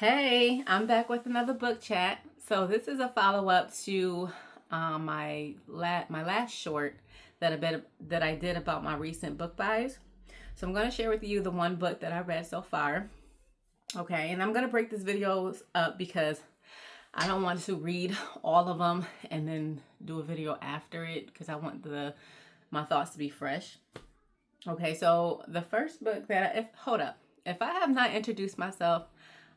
Hey, I'm back with another book chat. So this is a follow-up to my last short that I did about my recent book buys. So I'm going to share with you the one book that I read so far. Okay, and I'm going to break this video up because I don't want to read all of them and then do a video after it because I want my thoughts to be fresh. Okay, so the first book hold up. If I have not introduced myself,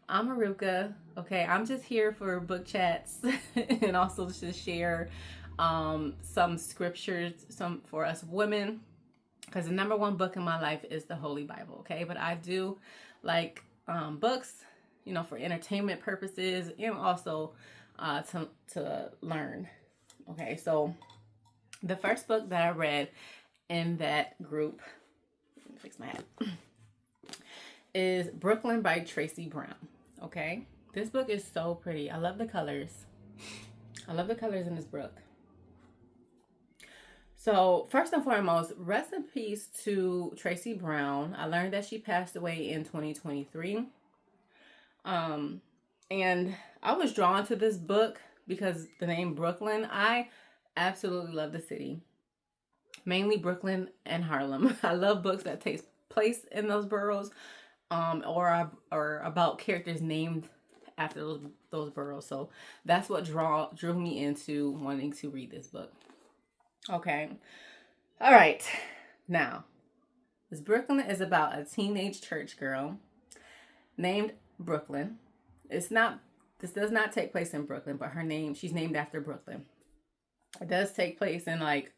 I'm Aruka. Okay, I'm just here for book chats and also to share some scriptures, some for us women, because the number one book in my life is the Holy Bible. Okay, but I do like books, for entertainment purposes and also to learn. Okay, so the first book that I read in that group, let me fix my hat, is Brooklyn by Tracy Brown. Okay, this book is so pretty. I love the colors. I love the colors in this book. So first and foremost, rest in peace to Tracy Brown. I learned that she passed away in 2023. And I was drawn to this book because the name Brooklyn. I absolutely love the city, mainly Brooklyn and Harlem. I love books that take place in those boroughs, or about characters named after those boroughs. So that's what drew me into wanting to read this book. Okay. All right. Now, this Brooklyn is about a teenage church girl named Brooklyn. This does not take place in Brooklyn, but she's named after Brooklyn. It does take place in like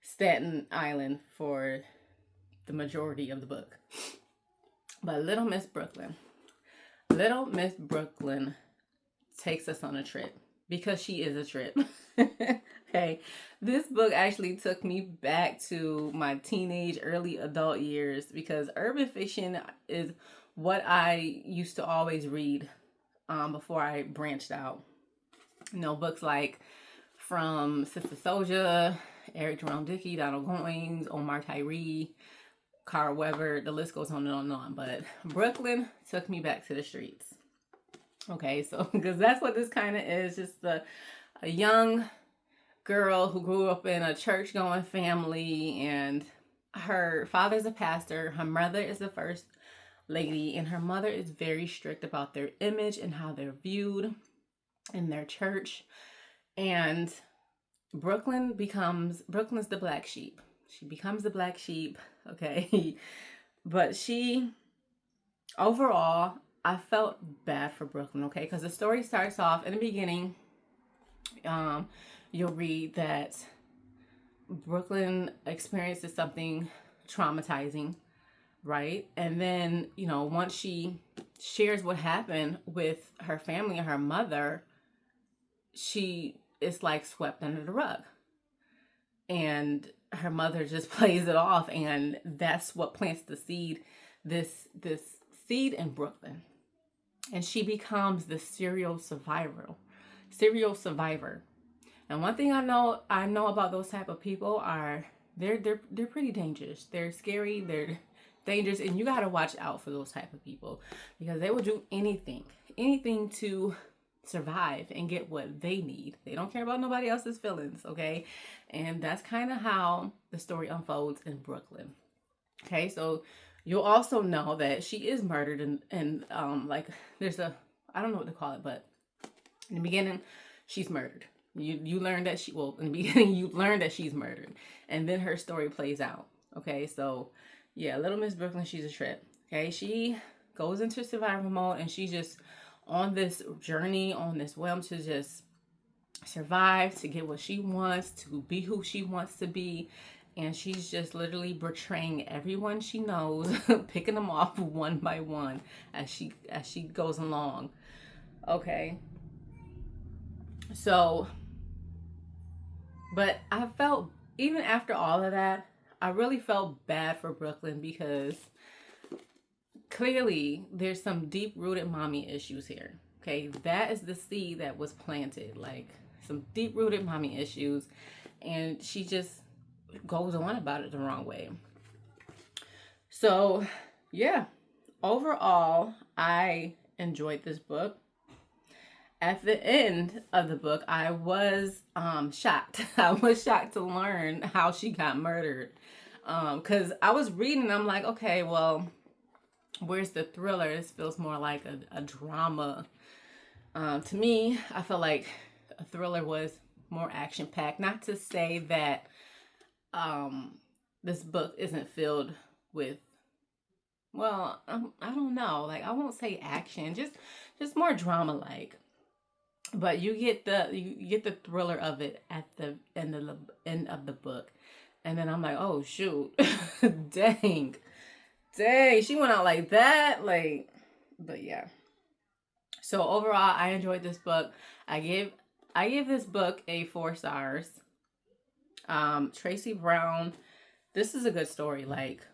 Staten Island for the majority of the book. But Little Miss Brooklyn takes us on a trip because she is a trip. Okay, this book actually took me back to my teenage, early adult years because urban fiction is what I used to always read before I branched out. Books like from Sister Souljah, Eric Jerome Dickey, Donald Goines, Omar Tyree, Carl Weber, the list goes on and on and on. But Brooklyn took me back to the streets. Okay, so because that's what this kind of is, just a young girl who grew up in a church-going family, and her father's a pastor, her mother is the first lady, and her mother is very strict about their image and how they're viewed in their church. And Brooklyn's the black sheep. She becomes the black sheep, okay? But overall, I felt bad for Brooklyn, okay? Because the story starts off in the beginning. You'll read that Brooklyn experiences something traumatizing, right? And then, once she shares what happened with her family and her mother, she is like swept under the rug. And her mother just plays it off, and that's what plants the seed, this seed in Brooklyn. And she becomes the serial survivor. And one thing I know about those type of people are they're pretty dangerous. They're scary, they're dangerous, and you got to watch out for those type of people because they will do anything to survive and get what they need. They don't care about nobody else's feelings, okay? And that's kind of how the story unfolds in Brooklyn. Okay, so you'll also know that she is murdered, and like there's I don't know what to call it, but in the beginning she's murdered. You learn that in the beginning you learn that she's murdered, and then her story plays out. Okay, so yeah, Little Miss Brooklyn, she's a trip. Okay, she goes into survival mode, and she's just on this journey, on this whim to just survive, to get what she wants, to be who she wants to be. And she's just literally betraying everyone she knows, picking them off one by one as she goes along. Okay. So, but I felt, even after all of that, I really felt bad for Brooklyn because clearly there's some deep-rooted mommy issues here. Okay, that is the seed that was planted, like some deep-rooted mommy issues, and she just goes on about it the wrong way. So, yeah, overall, I enjoyed this book. At the end of the book, I was shocked. I was shocked to learn how she got murdered. Because I was reading, I'm like, okay, well, where's the thriller? This feels more like a drama. To me, I felt like a thriller was more action packed. Not to say that this book isn't filled with, well, I don't know. Like, I won't say action, just more drama like. But you get the thriller of it at the end of the book. And then I'm like, oh shoot. Dang. She went out like that. Like, but yeah. So overall, I enjoyed this book. I give this book a 4 stars. Tracy Brown, this is a good story. Like,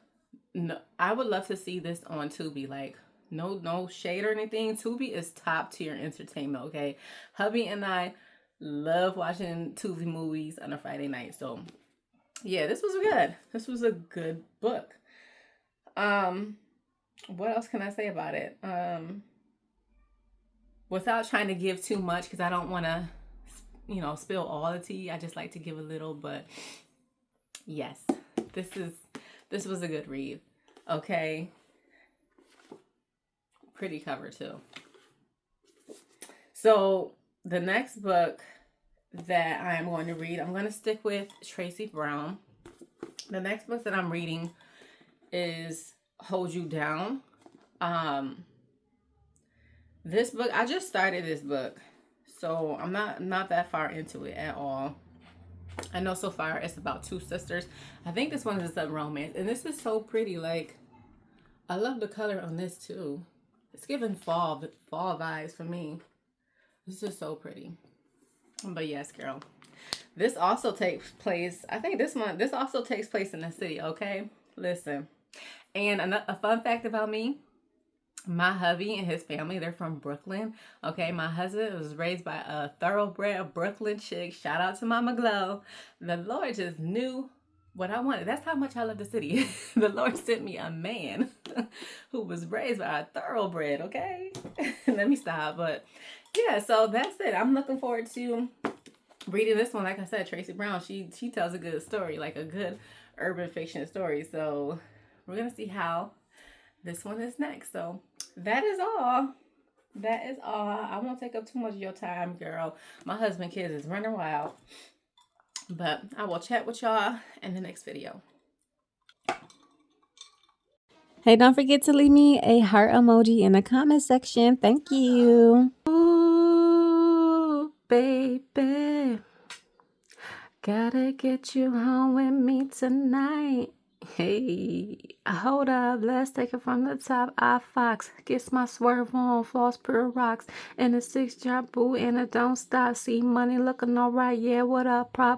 no, I would love to see this on Tubi. Like, no shade or anything. Tubi is top tier entertainment, okay? Hubby and I love watching Tubi movies on a Friday night. So, yeah, this was good. This was a good book. What else can I say about it? Without trying to give too much, because I don't want to, spill all the tea. I just like to give a little, but yes, this was a good read. Okay. Pretty cover too. So the next book that I am going to read, I'm going to stick with Tracy Brown. The next book that I'm reading is Hold You Down. This book, I just started this book, so I'm not that far into it at all. I know so far it's about 2 sisters. I think this one is a romance, and this is so pretty. Like, I love the color on this too. It's giving fall vibes for me. This is so pretty. But yes, girl. This also takes place, I think this also takes place in the city, okay? Listen. And a fun fact about me, my hubby and his family, they're from Brooklyn. Okay, my husband was raised by a thoroughbred Brooklyn chick. Shout out to Mama Glow. The Lord just knew what I wanted. That's how much I love the city. The Lord sent me a man who was raised by a thoroughbred, okay? Let me stop. But yeah, so that's it. I'm looking forward to reading this one. Like I said, Tracy Brown, she tells a good story, like a good urban fiction story. So we're going to see how this one is next. So that is all. That is all. I won't take up too much of your time, girl. My husband, kids is running wild. But I will chat with y'all in the next video. Hey, don't forget to leave me a heart emoji in the comment section. Thank you. Ooh, baby. Gotta get you home with me tonight. Hey, hold up, let's take it from the top. I Fox gets my swerve on, floss pure rocks, and a 6 drop boo, and it don't stop. See money looking alright, yeah, what up, prop?